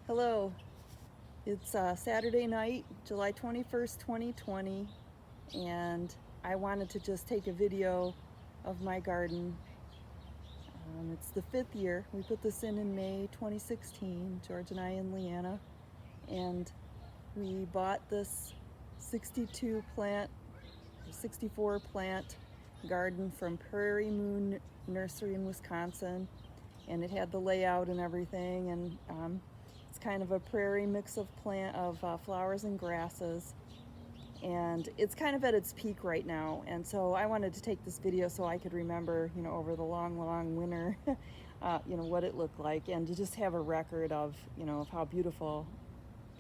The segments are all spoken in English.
Hello, it's Saturday night, July 21st, 2020, and I wanted to just take a video of my garden. It's the 5th year. We put this in May 2016, George and I and Leanna, and we bought this 64 plant garden from Prairie Moon Nursery in Wisconsin, and it had the layout and everything, and it's kind of a prairie mix of flowers and grasses, and it's kind of at its peak right now. And so I wanted to take this video so I could remember, over the long winter, what it looked like, and to just have a record of, of how beautiful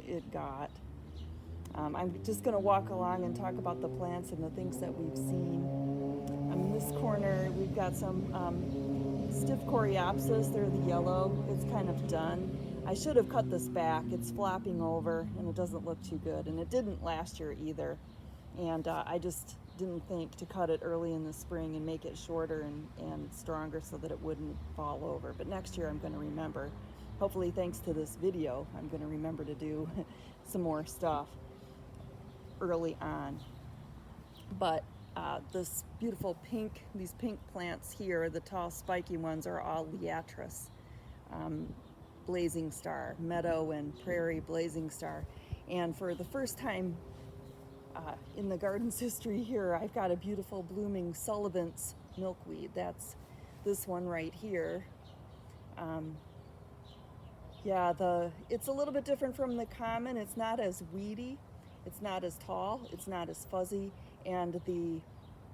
it got. I'm just going to walk along and talk about the plants and the things that we've seen. In this corner, we've got some stiff coreopsis. They're the yellow. It's kind of done. I should have cut this back. It's flopping over and it doesn't look too good, and it didn't last year either. And I just didn't think to cut it early in the spring and make it shorter and stronger so that it wouldn't fall over. But next year I'm going to remember. Hopefully, thanks to this video, I'm going to remember to do some more stuff early on. But this beautiful these pink plants here, the tall spiky ones, are all liatris. Blazing star, meadow and prairie blazing star. And for the first time in the garden's history here, I've got a beautiful blooming Sullivan's milkweed. That's this one right here. It's a little bit different from the common. It's not as weedy, it's not as tall, it's not as fuzzy, and the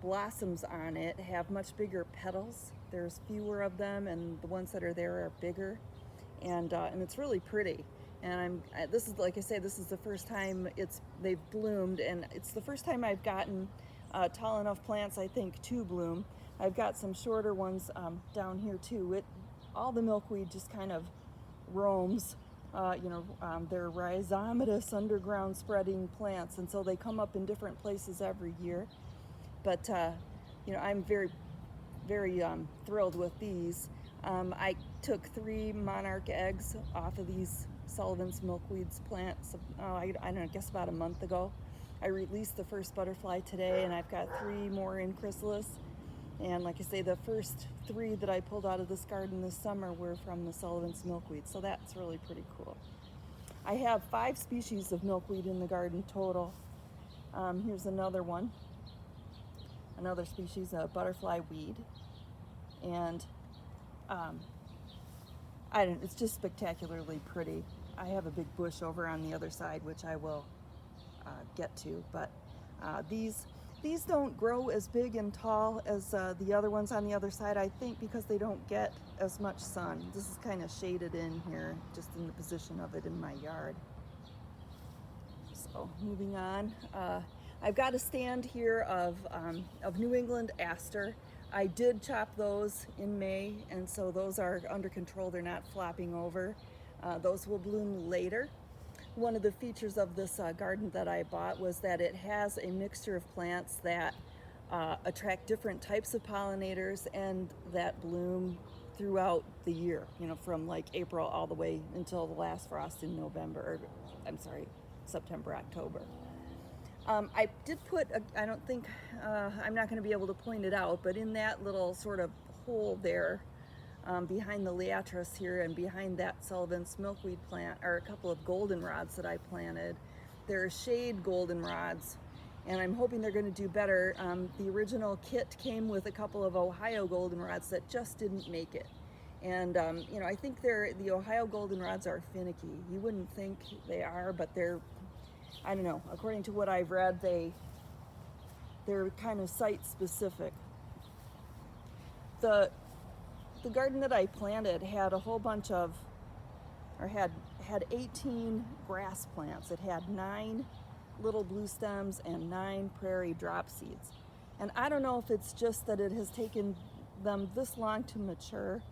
blossoms on it have much bigger petals. There's fewer of them, and the ones that are there are bigger. And it's really pretty. And this is, like I say, this is the first time they've bloomed, and it's the first time I've gotten tall enough plants, I think, to bloom. I've got some shorter ones down here too. All the milkweed just kind of roams. They're rhizomatous underground spreading plants, and so they come up in different places every year. But I'm very, very thrilled with these. I took 3 monarch eggs off of these Sullivan's milkweed's plants, I don't know, I guess about a month ago. I released the first butterfly today, and I've got 3 more in chrysalis. And like I say, the first 3 that I pulled out of this garden this summer were from the Sullivan's milkweed, so that's really pretty cool. I have 5 species of milkweed in the garden total. Here's another one, another species, a butterfly weed. And it's just spectacularly pretty. I have a big bush over on the other side, which I will get to, but these don't grow as big and tall as the other ones on the other side, I think, because they don't get as much sun. This is kind of shaded in here, just in the position of it in my yard. So moving on, I've got a stand here of New England aster. I did chop those in May, and so those are under control. They're not flopping over. Those will bloom later. One of the features of this garden that I bought was that it has a mixture of plants that attract different types of pollinators and that bloom throughout the year, from like April all the way until the last frost in September, October. I did put, I don't think, I'm not going to be able to point it out, but in that little sort of hole there, behind the liatris here and behind that Sullivan's milkweed plant, are a couple of goldenrods that I planted. They're shade goldenrods, and I'm hoping they're going to do better. The original kit came with a couple of Ohio goldenrods that just didn't make it. And, I think the Ohio goldenrods are finicky. You wouldn't think they are, but I don't know, according to what I've read, they're kind of site specific. The garden that I planted had a whole bunch of, had 18 grass plants. It had 9 little blue stems and 9 prairie drop seeds. And I don't know if it's just that it has taken them this long to mature,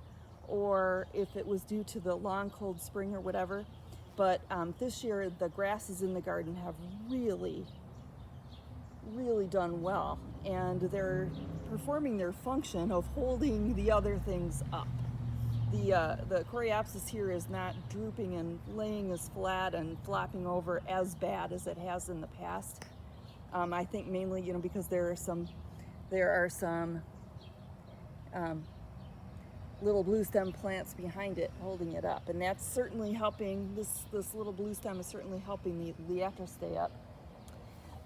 or if it was due to the long cold spring or whatever. But this year, the grasses in the garden have really, really done well, and they're performing their function of holding the other things up. the Coreopsis here is not drooping and laying as flat and flopping over as bad as it has in the past. I think mainly, you know, because there are some little blue stem plants behind it holding it up, and that's certainly helping. This little blue stem is certainly helping the Liatra stay up.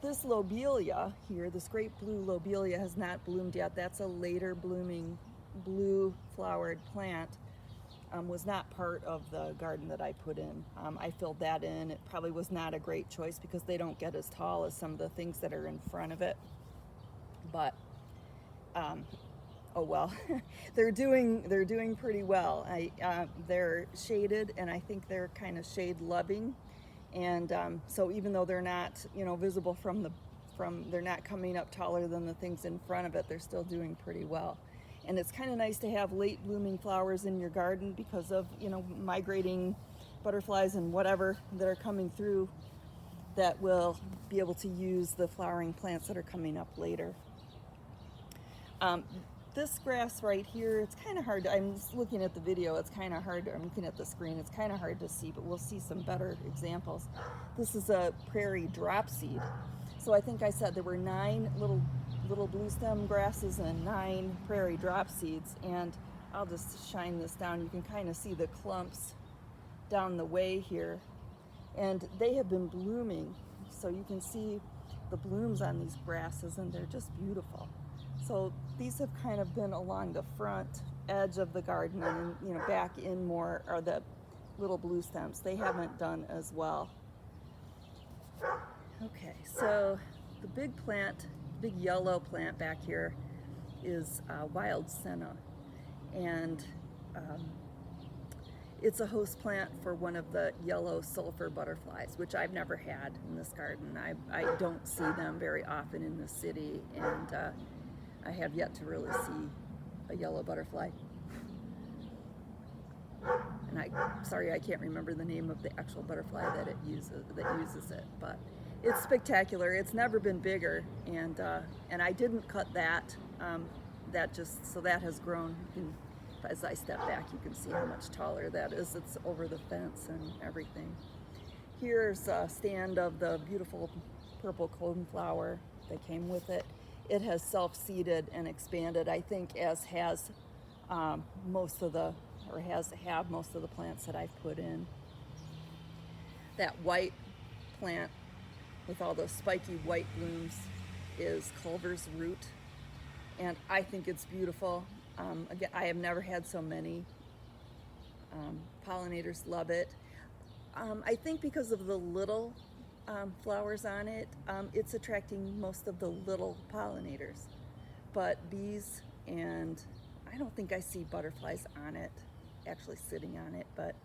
This lobelia here, this great blue lobelia, has not bloomed yet. That's a later blooming blue flowered plant. Was not part of the garden that I put in. I filled that in. It probably was not a great choice because they don't get as tall as some of the things that are in front of it. But oh well, they're doing pretty well. They're shaded, and I think they're kind of shade loving. And so even though they're not, you know, visible from they're not coming up taller than the things in front of it, they're still doing pretty well. And it's kind of nice to have late blooming flowers in your garden because of, you know, migrating butterflies and whatever that are coming through that will be able to use the flowering plants that are coming up later. This grass right here, it's kind of hard. I'm just looking at the video. It's kind of hard. I'm looking at the screen. It's kind of hard to see, but we'll see some better examples. This is a prairie dropseed. So I think I said there were 9 little blue stem grasses and 9 prairie drop seeds, and I'll just shine this down. You can kind of see the clumps down the way here, and they have been blooming, so you can see the blooms on these grasses, and they're just beautiful. So these have kind of been along the front edge of the garden, and, you know, back in more are the little blue stems. They haven't done as well. Okay, so the big yellow plant back here is wild senna, and it's a host plant for one of the yellow sulfur butterflies, which I've never had in this garden. I don't see them very often in the city, and I have yet to really see a yellow butterfly. And sorry, I can't remember the name of the actual butterfly that uses it, but it's spectacular. It's never been bigger, and I didn't cut that. That has grown. As I step back, you can see how much taller that is. It's over the fence and everything. Here's a stand of the beautiful purple coneflower that came with it. It has self-seeded and expanded, I think, as has most of the plants that I've put in. That white plant with all those spiky white blooms is Culver's root, and I think it's beautiful. Again, I have never had so many. Pollinators love it. I think because of the little flowers on it, it's attracting most of the little pollinators. But bees, and I don't think I see butterflies on it, actually sitting on it, but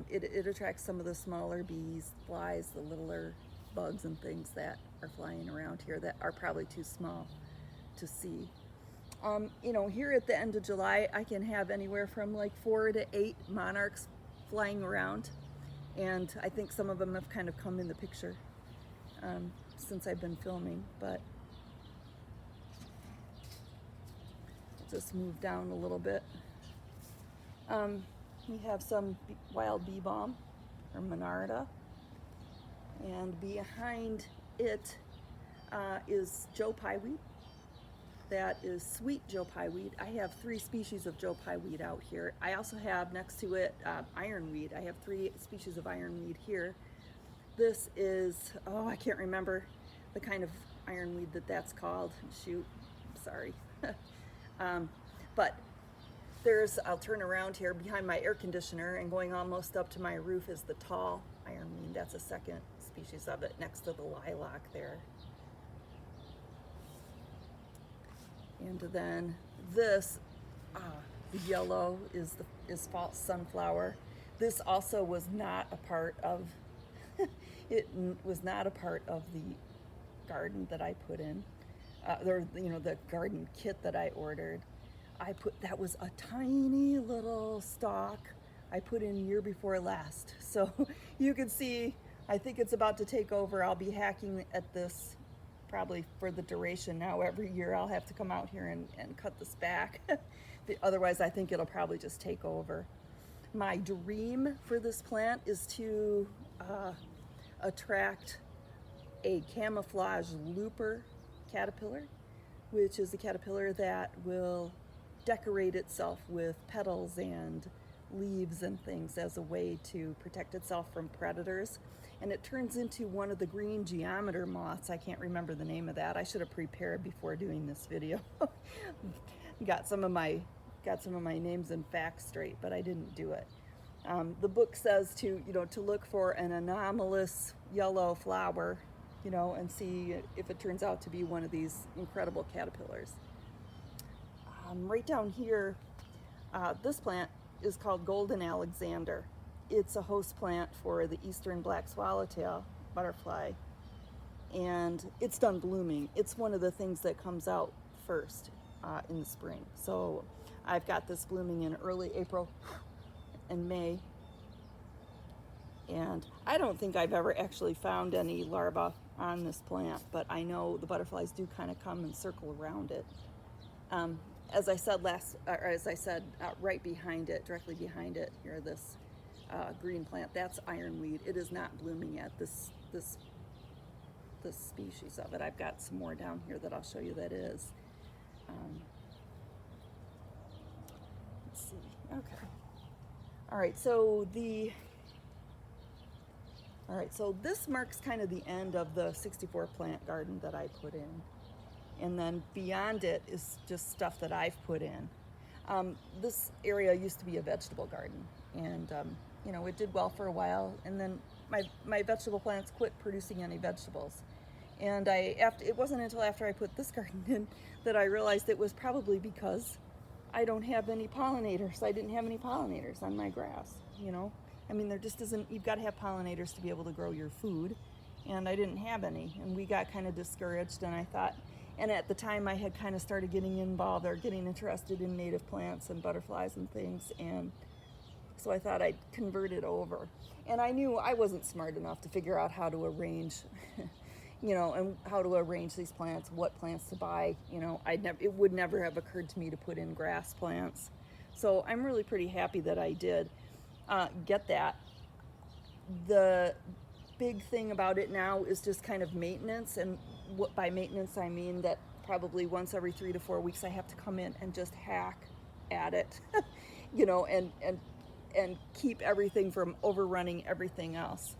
it attracts some of the smaller bees, flies, the littler bugs and things that are flying around here that are probably too small to see. You know, here at the end of July, I can have anywhere from like 4 to 8 monarchs flying around, and I think some of them have kind of come in the picture since I've been filming, but I'll just move down a little bit. We have some wild bee balm, or Monarda, and behind it is Joe Pyeweed. That is sweet Joe Pyeweed. I have 3 species of Joe Pyeweed out here. I also have next to it ironweed. I have 3 species of ironweed here. This is, oh, I can't remember the kind of ironweed that's called. Shoot, sorry. But I'll turn around here behind my air conditioner, and going almost up to my roof is the tall ironweed. That's a second species of it next to the lilac there. And then this, the yellow is false sunflower. This also was not a part of, it was not a part of the garden that I put in, the garden kit that I ordered. That was a tiny little stalk I put in year before last. So you can see, I think it's about to take over. I'll be hacking at this probably for the duration now. Every year I'll have to come out here and cut this back. Otherwise I think it'll probably just take over. My dream for this plant is to attract a camouflage looper caterpillar, which is a caterpillar that will decorate itself with petals and leaves and things as a way to protect itself from predators. And it turns into one of the green geometer moths. I can't remember the name of that. I should have prepared before doing this video. got some of my names and facts straight, but I didn't do it. The book says to look for an anomalous yellow flower, and see if it turns out to be one of these incredible caterpillars. Right down here, this plant is called Golden Alexander. It's a host plant for the eastern black swallowtail butterfly, and it's done blooming. It's one of the things that comes out first in the spring. So I've got this blooming in early April and May, and I don't think I've ever actually found any larvae on this plant, but I know the butterflies do kind of come and circle around it. As I said right behind it, directly behind it, here, this green plant, that's ironweed. It is not blooming yet. This species of it. I've got some more down here that I'll show you that is. Let's see. Okay. All right. So this marks kind of the end of the 64 plant garden that I put in. And then beyond it is just stuff that I've put in. This area used to be a vegetable garden, and it did well for a while, and then my vegetable plants quit producing any vegetables. And it wasn't until after I put this garden in that I realized it was probably because I don't have any pollinators. I didn't have any pollinators on my grass, I mean, there just isn't, you've got to have pollinators to be able to grow your food, and I didn't have any, and we got kind of discouraged, and I thought, and at the time I had kind of started getting involved or getting interested in native plants and butterflies and things, and so I thought I'd convert it over. And I knew I wasn't smart enough to figure out how to arrange, and how to arrange these plants, what plants to buy. It would never have occurred to me to put in grass plants. So I'm really pretty happy that I did get that. The big thing about it now is just kind of maintenance, and what by maintenance I mean that probably once every 3 to 4 weeks I have to come in and just hack at it, and keep everything from overrunning everything else.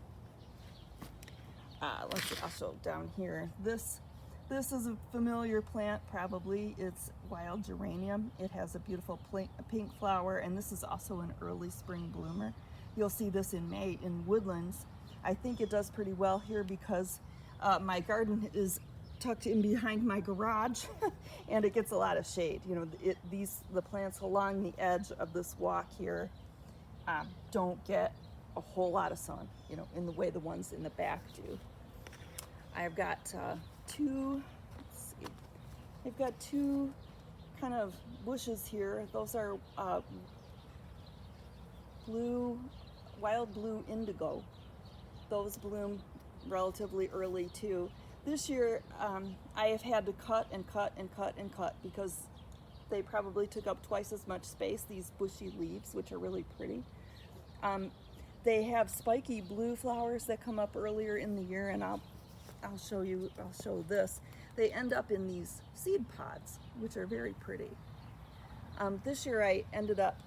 Let's see, I'll show down here. This is a familiar plant, probably. It's wild geranium. It has a beautiful pink flower, and this is also an early spring bloomer. You'll see this in May in woodlands. I think it does pretty well here because my garden is tucked in behind my garage and it gets a lot of shade. The plants along the edge of this walk here don't get a whole lot of sun, in the way the ones in the back do. I've got I've got two kind of bushes here. Those are wild blue indigo. Those bloom relatively early too. This year I have had to cut and cut and cut and cut because they probably took up twice as much space, these bushy leaves, which are really pretty. They have spiky blue flowers that come up earlier in the year, and I'll show this. They end up in these seed pods, which are very pretty. This year I ended up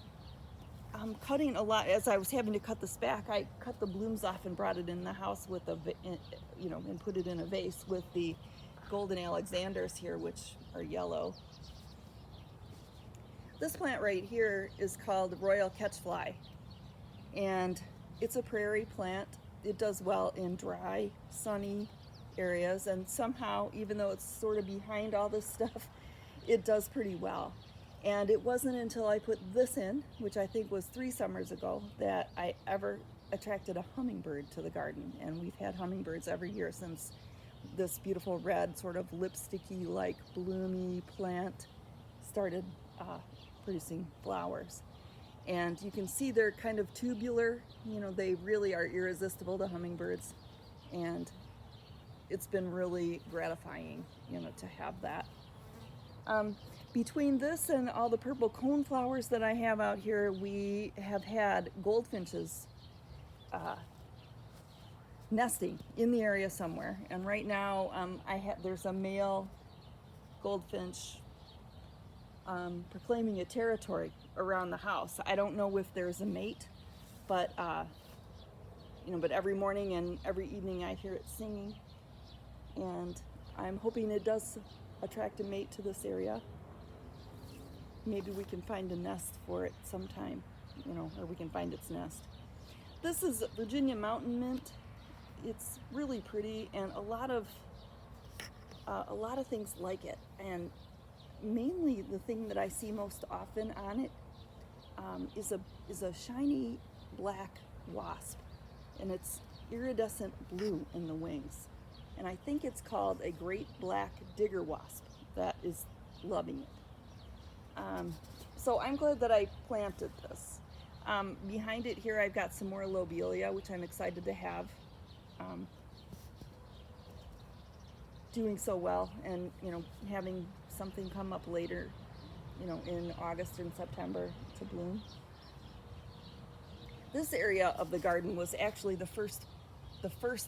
cutting a lot. As I was having to cut this back, I cut the blooms off and brought it in the house with and put it in a vase with the golden Alexanders here, which are yellow. This plant right here is called Royal Catchfly, and it's a prairie plant. It does well in dry, sunny areas, and somehow, even though it's sort of behind all this stuff, it does pretty well. And it wasn't until I put this in, which I think was 3 summers ago, that I ever attracted a hummingbird to the garden. And we've had hummingbirds every year since this beautiful red, sort of lipsticky, like bloomy plant started producing flowers. And you can see they're kind of tubular. They really are irresistible to hummingbirds. And it's been really gratifying, to have that. Between this and all the purple coneflowers that I have out here, we have had goldfinches nesting in the area somewhere. And right now, there's a male goldfinch proclaiming a territory around the house. I don't know if there's a mate, but but every morning and every evening I hear it singing, and I'm hoping it does attract a mate to this area. Maybe we can find a nest for it sometime, or we can find its nest. This is Virginia mountain mint. It's really pretty, and a lot of things like it. And mainly the thing that I see most often on it is a shiny black wasp, and it's iridescent blue in the wings. And I think it's called a great black digger wasp that is loving it. So I'm glad that I planted this. Behind it here I've got some more lobelia, which I'm excited to have doing so well, and having something come up later, in August and September to bloom. This area of the garden was actually the first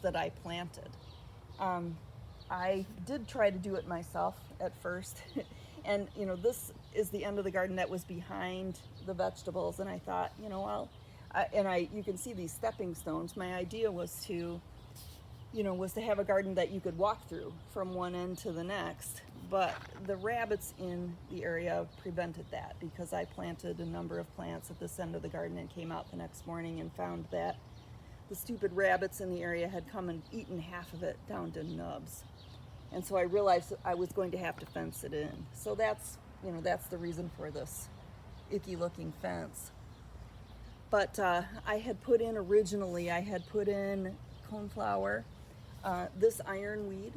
that I planted. I did try to do it myself at first. And this is the end of the garden that was behind the vegetables, and I thought, you can see these stepping stones. My idea was to have a garden that you could walk through from one end to the next, but the rabbits in the area prevented that, because I planted a number of plants at this end of the garden and came out the next morning and found that the stupid rabbits in the area had come and eaten half of it down to nubs. And so I realized I was going to have to fence it in. So that's the reason for this icky looking fence. But I had put in coneflower, this ironweed,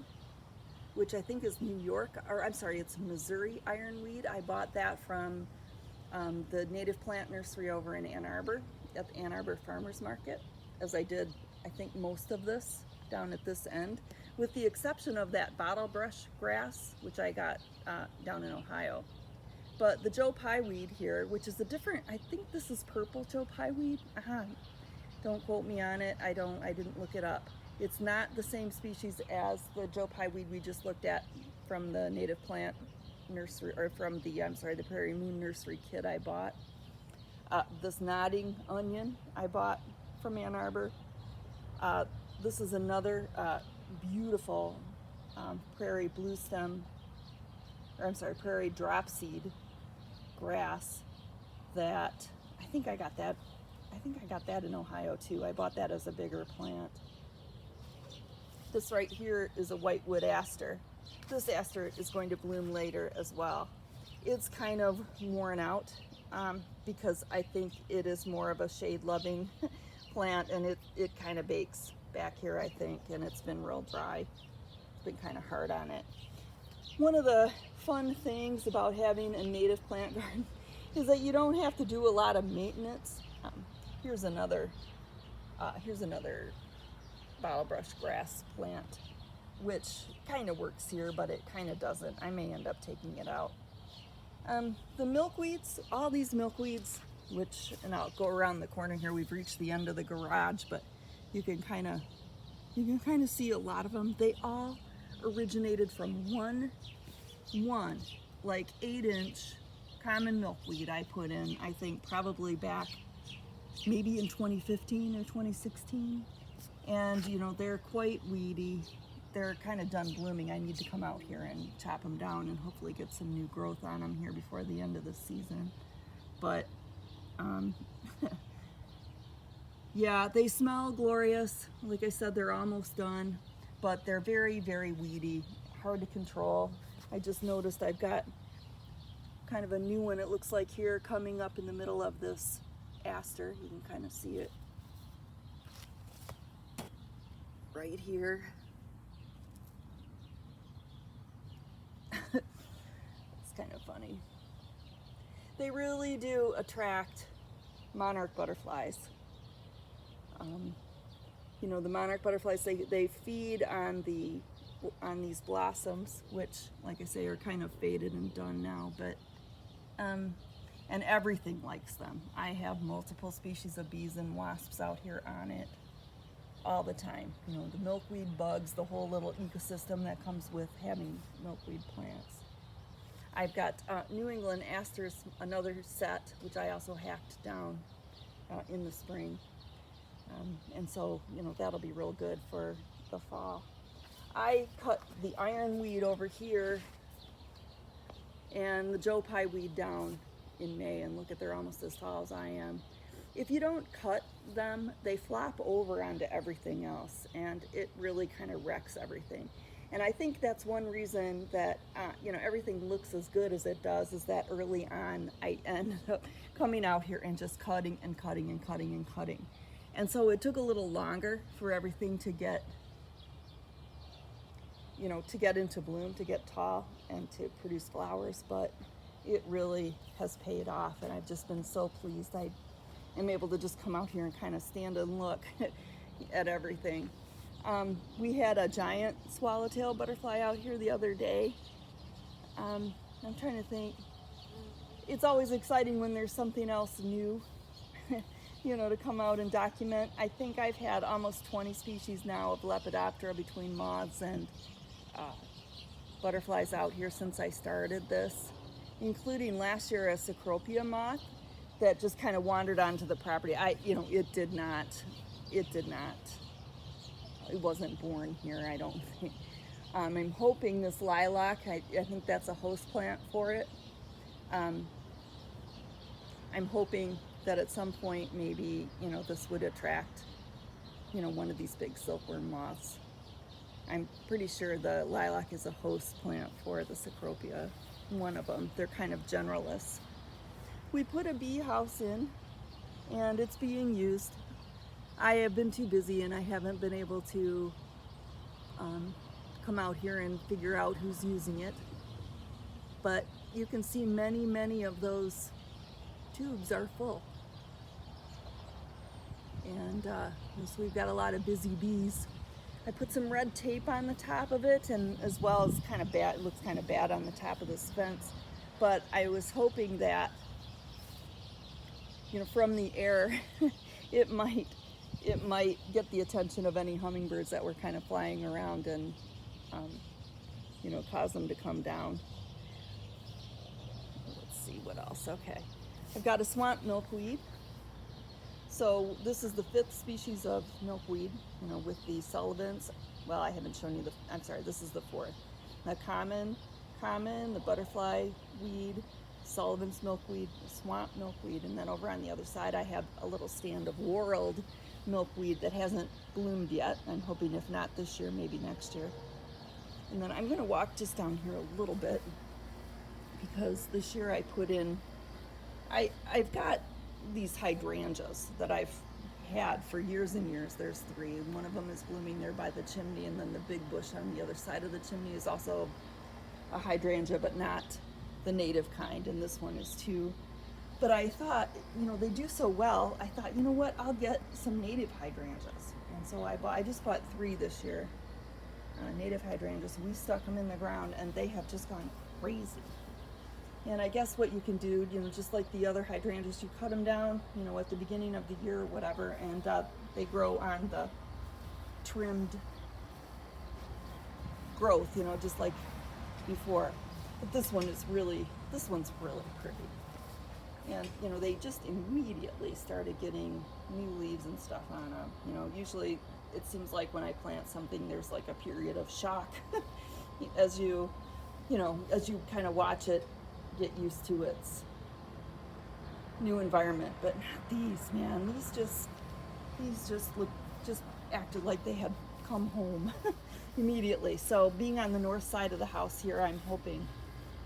which I think is it's Missouri ironweed. I bought that from the native plant nursery over in Ann Arbor, at the Ann Arbor Farmers Market, as I did, I think, most of this down at this end, with the exception of that bottle brush grass, which I got down in Ohio. But the Joe Pye weed here, which is I think this is purple Joe Pye weed. Don't quote me on it. I didn't look it up. It's not the same species as the Joe Pye weed we just looked at from the native plant nursery, or from the Prairie Moon nursery kit I bought. This nodding onion I bought from Ann Arbor. This is another beautiful prairie prairie dropseed grass that I think I got that in Ohio too. I bought that as a bigger plant. This right here is a whitewood aster. This aster is going to bloom later as well. It's kind of worn out because I think it is more of a shade loving plant, and it kind of bakes back here, I think, and it's been real dry. It's been kind of hard on it. One of the fun things about having a native plant garden is that you don't have to do a lot of maintenance. Here's another bottle brush grass plant, which kind of works here, but it kind of doesn't. I may end up taking it out. The milkweeds, all these milkweeds, and I'll go around the corner here. We've reached the end of the garage, but you can kind of see a lot of them. They all originated from one like 8-inch common milkweed I put in, I think probably back maybe in 2015 or 2016. And they're quite weedy. They're kind of done blooming. I need to come out here and chop them down and hopefully get some new growth on them here before the end of the season. But yeah, they smell glorious. Like I said, they're almost done, but they're very, very weedy, hard to control. I just noticed I've got kind of a new one, it looks like, here coming up in the middle of this aster. You can kind of see it right here. It's kind of funny. They really do attract monarch butterflies. The monarch butterflies, they feed on the these blossoms, which, like I say, are kind of faded and done now, but and everything likes them. I have multiple species of bees and wasps out here on it all the time. You know, the milkweed bugs, the whole little ecosystem that comes with having milkweed plants. I've got New England asters, another set, which I also hacked down in the spring. And so, you know, that'll be real good for the fall. I cut the ironweed over here and the Joe Pye weed down in May, and look at, they're almost as tall as I am. If you don't cut them, they flop over onto everything else, and it really kind of wrecks everything. And I think that's one reason that you know, everything looks as good as it does, is that early on I ended up coming out here and just cutting and cutting and cutting and cutting. And so it took a little longer for everything to get, you know, to get into bloom, to get tall and to produce flowers, but it really has paid off, and I've just been so pleased. I am able to just come out here and kind of stand and look at everything. We had a giant swallowtail butterfly out here the other day. I'm trying to think. It's always exciting when there's something else new, you know, to come out and document. I think I've had almost 20 species now of Lepidoptera between moths and butterflies out here since I started this, including last year a Cecropia moth that just kind of wandered onto the property. It wasn't born here, I don't think. I'm hoping this lilac, I think that's a host plant for it. I'm hoping that at some point maybe, you know, this would attract, you know, one of these big silkworm moths. I'm pretty sure the lilac is a host plant for the Cecropia, one of them. They're kind of generalists. We put a bee house in, and it's being used. I have been too busy and I haven't been able to come out here and figure out who's using it. But you can see many of those tubes are full. And so we've got a lot of busy bees. I put some red tape on the top of it, and as well as kind of bad, it looks kind of bad on the top of this fence. But I was hoping that, you know, from the air, it might get the attention of any hummingbirds that were kind of flying around and, you know, cause them to come down. Let's see what else. Okay, I've got a swamp milkweed. So this is the 5th species of milkweed, you know, with the Sullivans. Well, I haven't shown you the, I'm sorry, this is the 4th. The common, the butterfly weed, Sullivan's milkweed, swamp milkweed, and then over on the other side I have a little stand of whorled milkweed that hasn't bloomed yet. I'm hoping if not this year, maybe next year. And then I'm gonna walk just down here a little bit, because this year I put in, I've got these hydrangeas that I've had for years and years. There's 3, and one of them is blooming there by the chimney, and then the big bush on the other side of the chimney is also a hydrangea, but not the native kind, and this one is too. But I thought, you know, they do so well, I thought, you know what, I'll get some native hydrangeas. And so I just bought 3 this year, native hydrangeas. We stuck them in the ground and they have just gone crazy. And I guess what you can do, you know, just like the other hydrangeas, you cut them down, you know, at the beginning of the year or whatever, and they grow on the trimmed growth, you know, just like before. But this one's really pretty. And, you know, they just immediately started getting new leaves and stuff on them. You know, usually it seems like when I plant something, there's like a period of shock as you kind of watch it get used to its new environment. But not these, man. These just acted like they had come home immediately. So being on the north side of the house here, I'm hoping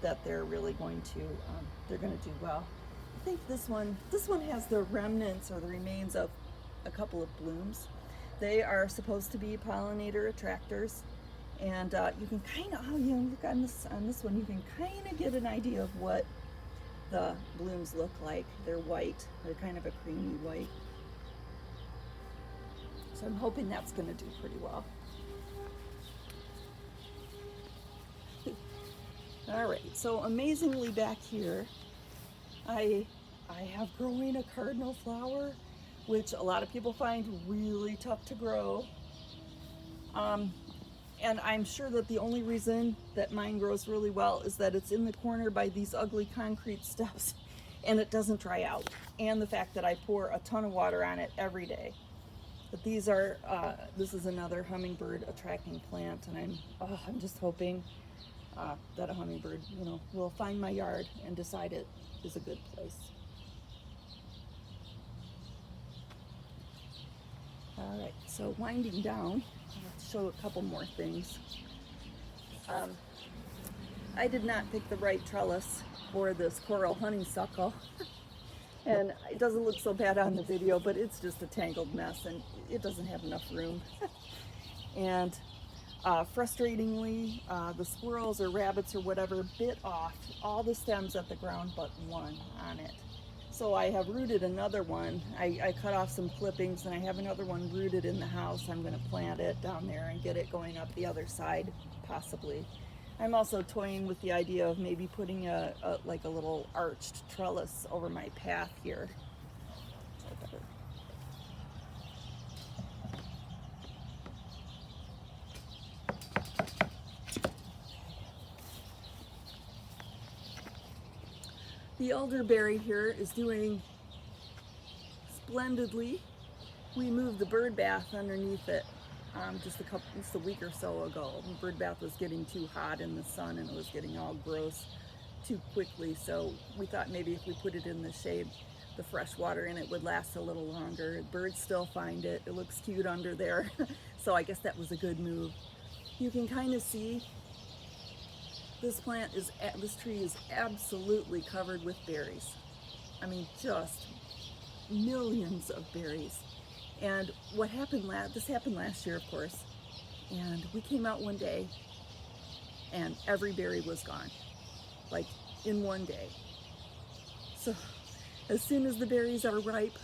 that they're really going to they're going to do well. I think this one has the remnants or the remains of a couple of blooms. They are supposed to be pollinator attractors, and you can kind of, look on this one, you can kind of get an idea of what the blooms look like. They're white. They're kind of a creamy white. So I'm hoping that's going to do pretty well. All right, so amazingly back here, I have growing a cardinal flower, which a lot of people find really tough to grow. And I'm sure that the only reason that mine grows really well is that it's in the corner by these ugly concrete steps and it doesn't dry out. And the fact that I pour a ton of water on it every day. But these are, this is another hummingbird attracting plant, and I'm just hoping that a hummingbird, will find my yard and decide it is a good place. All right, so winding down, I'll show a couple more things. I did not pick the right trellis for this coral honeysuckle. And it doesn't look so bad on the video, but it's just a tangled mess and it doesn't have enough room. And frustratingly, the squirrels or rabbits or whatever bit off all the stems at the ground but one on it. So I have rooted another one. I cut off some clippings and I have another one rooted in the house. I'm going to plant it down there and get it going up the other side, possibly. I'm also toying with the idea of maybe putting like a little arched trellis over my path here. The elderberry here is doing splendidly. We moved the bird bath underneath it just a week or so ago. The bird bath was getting too hot in the sun and it was getting all gross too quickly, so we thought maybe if we put it in the shade, the fresh water in it would last a little longer. Birds still find it. It looks cute under there. So I guess that was a good move. You can kind of see this tree is absolutely covered with berries. I mean, just millions of berries. And what happened this happened last year, of course, and we came out one day and every berry was gone, like in one day. So as soon as the berries are ripe,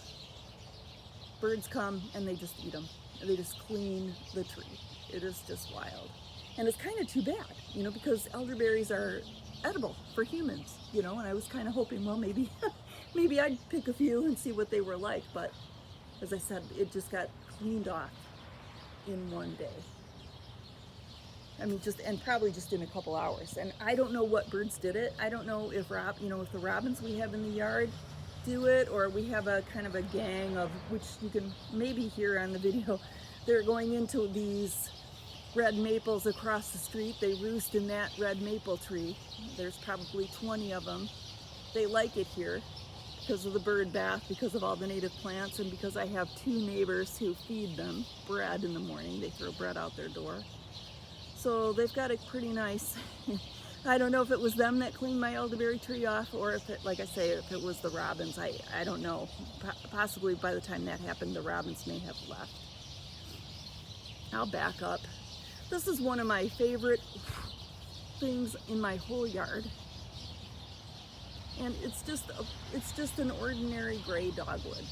birds come and they just eat them. They just clean the tree. It is just wild. And it's kind of too bad, because elderberries are edible for humans, and I was kind of hoping, well, maybe I'd pick a few and see what they were like, but as I said, it just got cleaned off in one day. I mean, and probably just in a couple hours. And I don't know what birds did it. I don't know if if the robins we have in the yard do it, or we have a kind of a gang of, which you can maybe hear on the video. They're going into these red maples across the street. They roost in that red maple tree. There's probably 20 of them. They like it here because of the bird bath, because of all the native plants, and because I have 2 neighbors who feed them bread in the morning. They throw bread out their door. So they've got it pretty nice. I don't know if it was them that cleaned my elderberry tree off, or if it, like I say, if it was the robins. I don't know. Possibly by the time that happened, the robins may have left. I'll back up. This is one of my favorite things in my whole yard. And it's just an ordinary gray dogwood.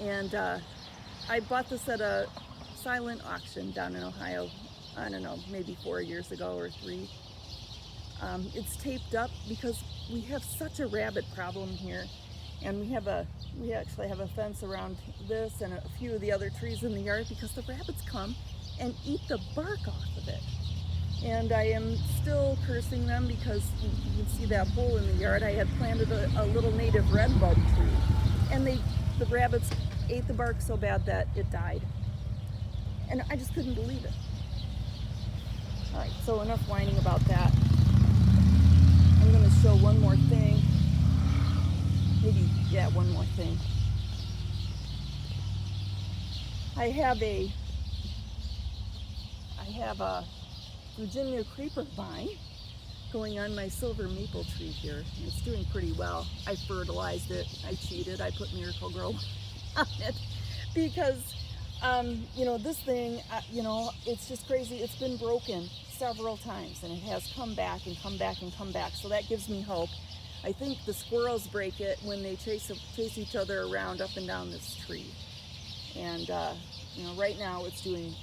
And I bought this at a silent auction down in Ohio, I don't know, maybe 4 years ago or 3. It's taped up because we have such a rabbit problem here. And we actually have a fence around this and a few of the other trees in the yard because the rabbits come and eat the bark off of it. And I am still cursing them because you can see that hole in the yard. I had planted a little native redbud tree, and the rabbits ate the bark so bad that it died. And I just couldn't believe it. All right, so enough whining about that. I'm going to show one more thing. Maybe, yeah, one more thing. I have a Virginia creeper vine going on my silver maple tree here. It's doing pretty well. I fertilized it. I cheated. I put Miracle Grow on it because, this thing, it's just crazy. It's been broken several times and it has come back and come back and come back. So that gives me hope. I think the squirrels break it when they chase each other around up and down this tree. And You know, right now it's doing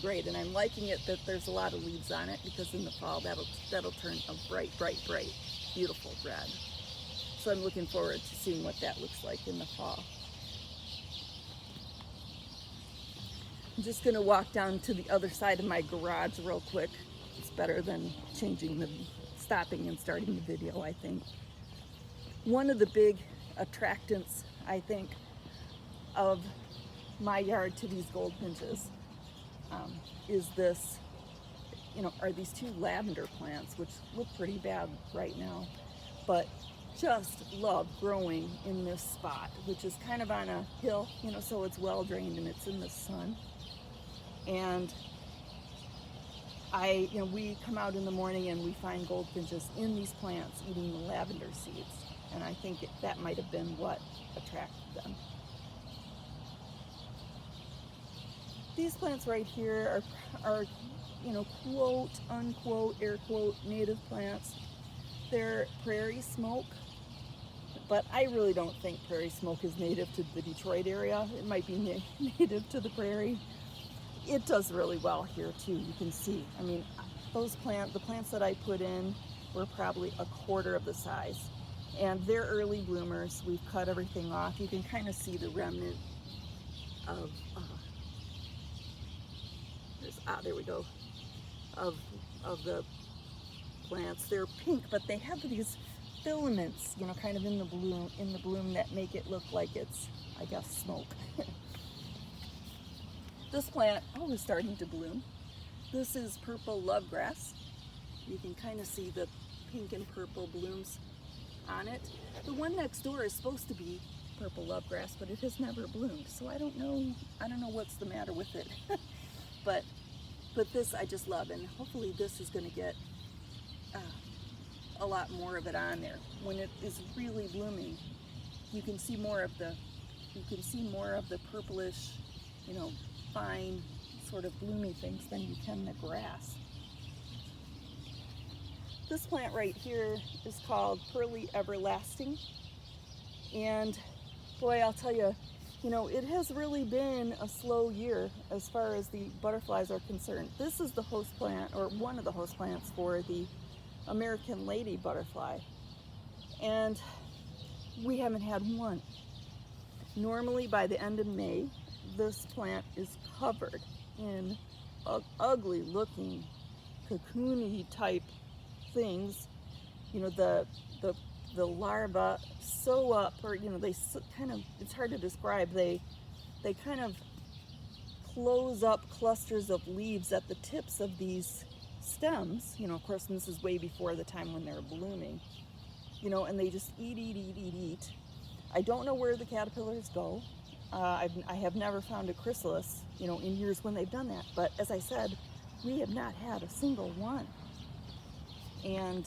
great, and I'm liking it that there's a lot of leaves on it, because in the fall that'll turn a bright, beautiful red. So I'm looking forward to seeing what that looks like in the fall. I'm just going to walk down to the other side of my garage real quick. It's better than stopping and starting the video, I think. One of the big attractants, I think, of my yard to these goldfinches is this, are these two lavender plants, which look pretty bad right now, but just love growing in this spot, which is kind of on a hill, so it's well drained and it's in the sun. And we come out in the morning and we find goldfinches in these plants eating the lavender seeds. And I think that might have been what attracted them. These plants right here are quote, unquote, air quote, native plants. They're prairie smoke, but I really don't think prairie smoke is native to the Detroit area. It might be native to the prairie. It does really well here too, you can see. I mean, the plants that I put in were probably a quarter of the size. And they're early bloomers. We've cut everything off. You can kind of see the remnant of, there we go, of the plants. They're pink, but they have these filaments, kind of in the bloom that make it look like it's, I guess, smoke. This plant, is starting to bloom. This is purple lovegrass. You can kind of see the pink and purple blooms on it. The one next door is supposed to be purple lovegrass, but it has never bloomed. So I don't know what's the matter with it. but this I just love, and hopefully this is going to get a lot more of it on there. When it is really blooming, you can see more of the purplish, fine sort of bloomy things than you can the grass. This plant right here is called Pearly Everlasting, and boy, I'll tell you, it has really been a slow year as far as the butterflies are concerned. This is the host plant, or one of the host plants for the American lady butterfly, and we haven't had one. Normally by the end of May, this plant is covered in ugly looking cocoony type things. The larvae sew up, or they kind of, it's hard to describe, they kind of close up clusters of leaves at the tips of these stems, of course, and this is way before the time when they're blooming, and they just eat. I don't know where the caterpillars go. I have never found a chrysalis, in years when they've done that. But as I said, we have not had a single one. And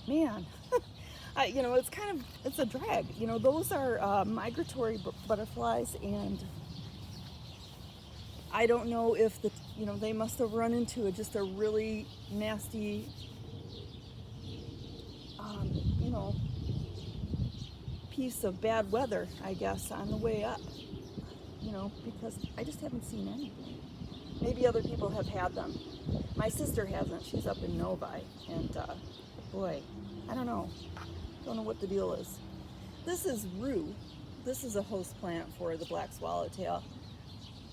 man, it's a drag. Those are migratory butterflies, and I don't know if they must have run into just a really nasty, piece of bad weather, I guess, on the way up, because I just haven't seen anything. Maybe other people have had them. My sister hasn't. She's up in Novi, and boy, I don't know what the deal is. This is rue. This is a host plant for the black swallowtail,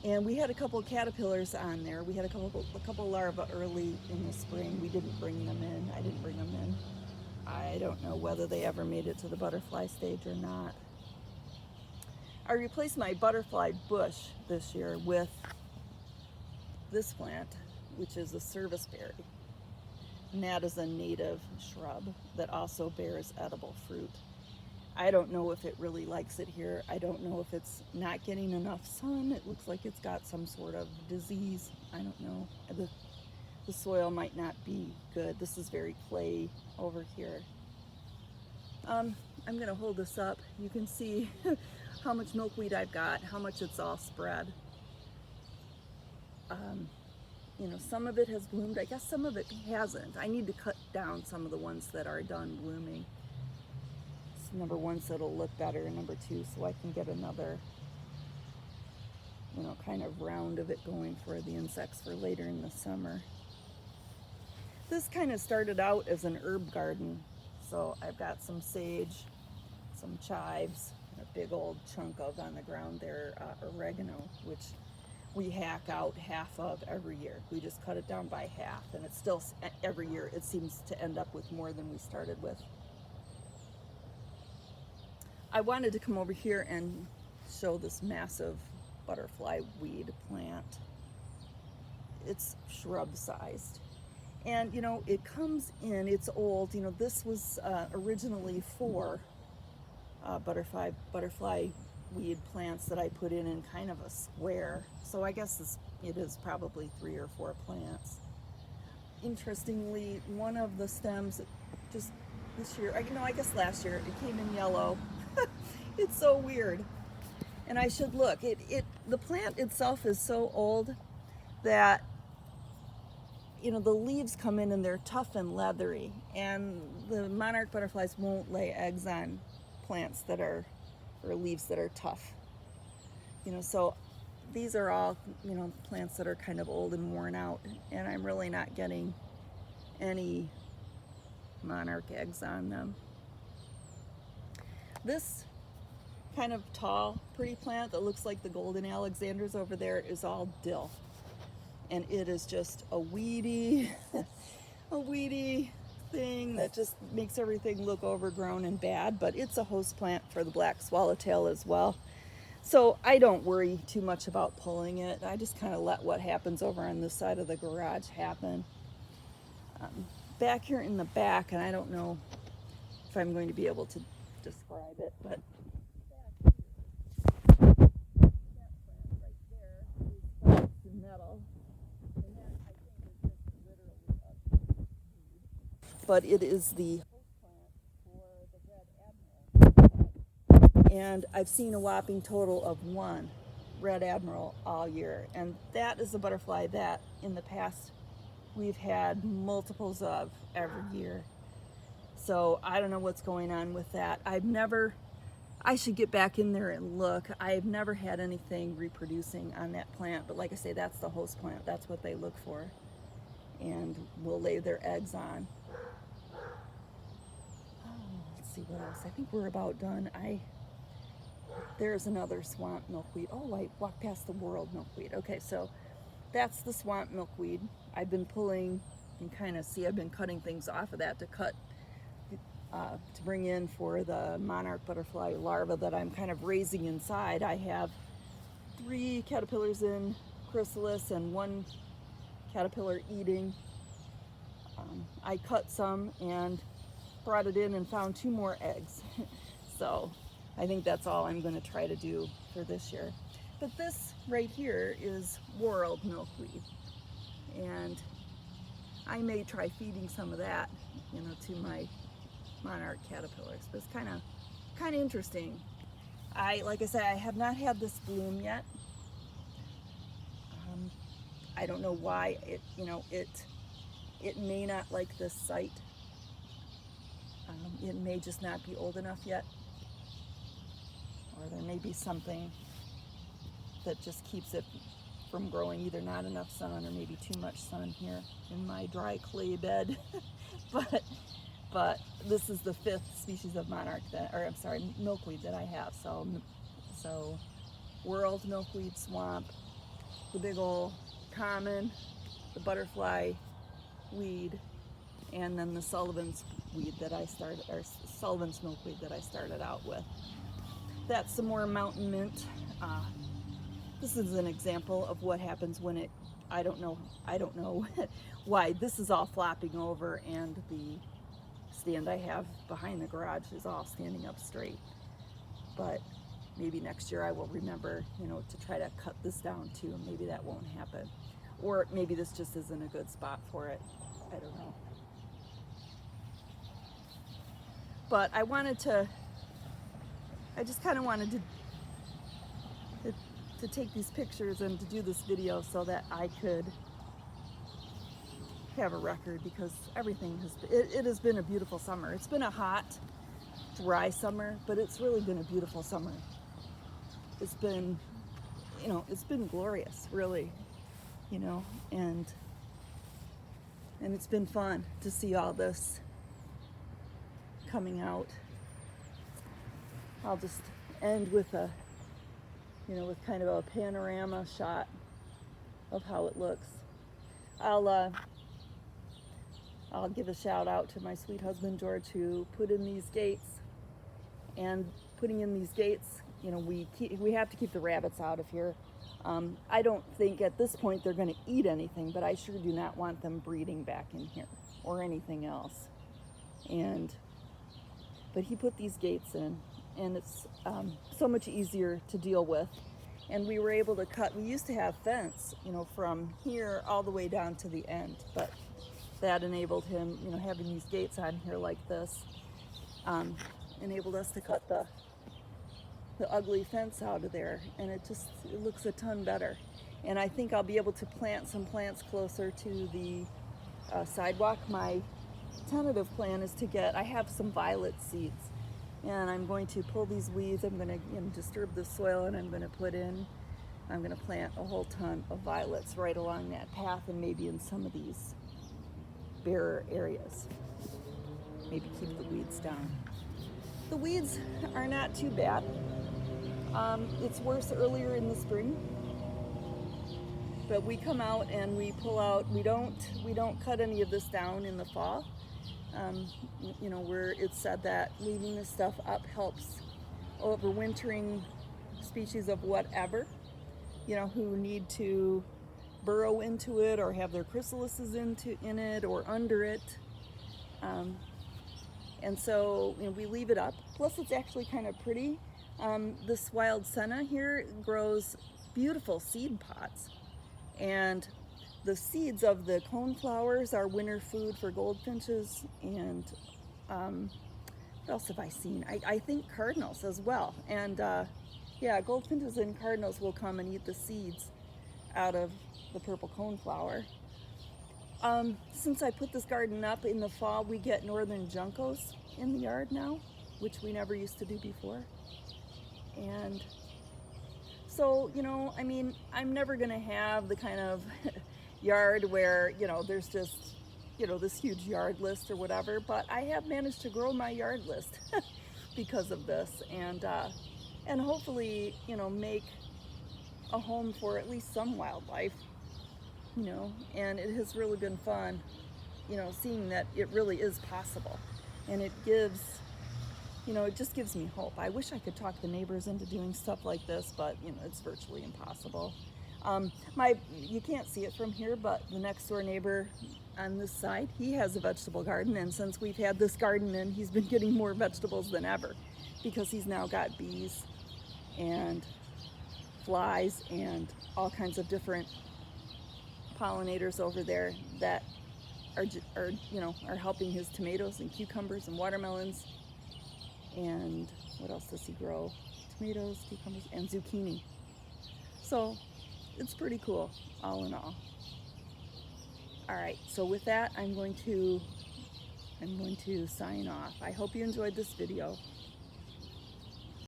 and we had a couple of caterpillars on there. We had a couple larvae early in the spring. We didn't bring them in. I didn't bring them in. I don't know whether they ever made it to the butterfly stage or not. I replaced my butterfly bush this year with this plant, which is a serviceberry. And that is a native shrub that also bears edible fruit. I don't know if it really likes it here. I don't know if it's not getting enough sun. It looks like it's got some sort of disease. I don't know. The soil might not be good. This is very clay over here. I'm going to hold this up. You can see how much milkweed I've got, how much it's all spread. Some of it has bloomed. I guess some of it hasn't. I need to cut down some of the ones that are done blooming. Number one, so it'll look better, and number two, so I can get another you know, kind of round of it going for the insects for later in the summer. This kind of started out as an herb garden. So I've got some sage, some chives, and a big old chunk of on the ground there, oregano, which we hack out half of every year. We just cut it down by half, and it's still, every year it seems to end up with more than we started with. I wanted to come over here and show this massive butterfly weed plant. It's shrub sized. And you know, it comes in, it's old, you know, this was originally 4 butterfly weed plants that I put in kind of a square. So I guess it is probably 3 or 4 plants. Interestingly, one of the stems just this year, I guess last year, it came in yellow. It's so weird. And I should look. The plant itself is so old that, you know, the leaves come in and they're tough and leathery, and the monarch butterflies won't lay eggs on plants that are, or leaves that are tough. You know, so these are all, you know, plants that are kind of old and worn out, and I'm really not getting any monarch eggs on them. This kind of tall, pretty plant that looks like the golden Alexanders over there is all dill. And it is just a weedy, a weedy thing that just makes everything look overgrown and bad, but it's a host plant for the black swallowtail as well. So I don't worry too much about pulling it. I just kind of let what happens over on this side of the garage happen. Back here in the back, and I don't know if I'm going to be able to describe it, but but it is the host plant for the red admiral. And I've seen a whopping total of 1 red admiral all year. And that is a butterfly that in the past we've had multiples of every year. So I don't know what's going on with that. I should get back in there and look. I've never had anything reproducing on that plant, but like I say, that's the host plant. That's what they look for and will lay their eggs on. Let's see what else. I think we're about done. There's another swamp milkweed. Oh, I walked past the world milkweed. Okay, so that's the swamp milkweed. I've been pulling, you can kind of see I've been cutting things off of that to bring in for the monarch butterfly larva that I'm kind of raising inside. I have 3 caterpillars in chrysalis and 1 caterpillar eating. I cut some and brought it in and found 2 more eggs. So I think that's all I'm going to try to do for this year. But this right here is world milkweed, and I may try feeding some of that, you know, to my monarch caterpillars. But it's kind of interesting. Like I said, I have not had this bloom yet. I don't know why. It may not like this site. It may just not be old enough yet, or there may be something that just keeps it from growing, either not enough sun or maybe too much sun here in my dry clay bed. but this is the 5th species of monarch milkweed that I have. So world milkweed swamp, the big old common, the butterfly weed, and then the Sullivan's weed that I started, or Sullivan's milkweed that I started out with. That's some more mountain mint. This is an example of what happens when I don't know why this is all flopping over and the stand I have behind the garage is all standing up straight. But maybe next year I will remember, you know, to try to cut this down too. Maybe that won't happen. Or maybe this just isn't a good spot for it. I don't know. But I just kind of wanted to take these pictures and to do this video so that I could have a record, because everything it has been a beautiful summer. It's been a hot, dry summer, but it's really been a beautiful summer. It's been you know, it's been glorious, really, you know, and it's been fun to see all this coming out. I'll just end with a, you know, with kind of a panorama shot of how it looks. I'll give a shout out to my sweet husband George, who put in these gates. And putting in these gates, you know, we have to keep the rabbits out of here. I don't think at this point they're going to eat anything, but I sure do not want them breeding back in here or anything else. But he put these gates in, and it's so much easier to deal with. And we were able to cut. We used to have fence, you know, from here all the way down to the end, but that enabled him, you know, having these gates on here like this, enabled us to cut the ugly fence out of there, and it looks a ton better. And I think I'll be able to plant some plants closer to the sidewalk. My tentative plan is to I have some violet seeds, and I'm going to pull these weeds. I'm going to, you know, disturb the soil, and I'm going to plant a whole ton of violets right along that path, and maybe in some of these bare areas. Maybe keep the weeds down. The weeds are not too bad. It's worse earlier in the spring, but we come out and we pull out. We don't cut any of this down in the fall. You know, where it's said that leaving this stuff up helps overwintering species of whatever, you know, who need to burrow into it or have their chrysalises in it or under it. And so, you know, we leave it up. Plus, it's actually kind of pretty. This wild senna here grows beautiful seed pods, and the seeds of the coneflowers are winter food for goldfinches. And what else have I seen? I think cardinals as well. And yeah, goldfinches and cardinals will come and eat the seeds out of the purple coneflower. Since I put this garden up in the fall, we get northern juncos in the yard now, which we never used to do before. And so, you know, I mean, I'm never going to have the kind of yard where, you know, there's just, you know, this huge yard list or whatever, but I have managed to grow my yard list because of this, and hopefully, you know, make a home for at least some wildlife, you know. And it has really been fun, you know, seeing that it really is possible. And it gives, you know, it just gives me hope. I wish I could talk the neighbors into doing stuff like this, but, you know, it's virtually impossible. You can't see it from here, but the next door neighbor on this side, he has a vegetable garden, and since we've had this garden in, he's been getting more vegetables than ever, because he's now got bees and flies and all kinds of different pollinators over there that are helping his tomatoes and cucumbers and watermelons. And what else does he grow? Tomatoes, cucumbers, and zucchini. So it's pretty cool, all in all. All right, so with that, I'm going to sign off. I hope you enjoyed this video.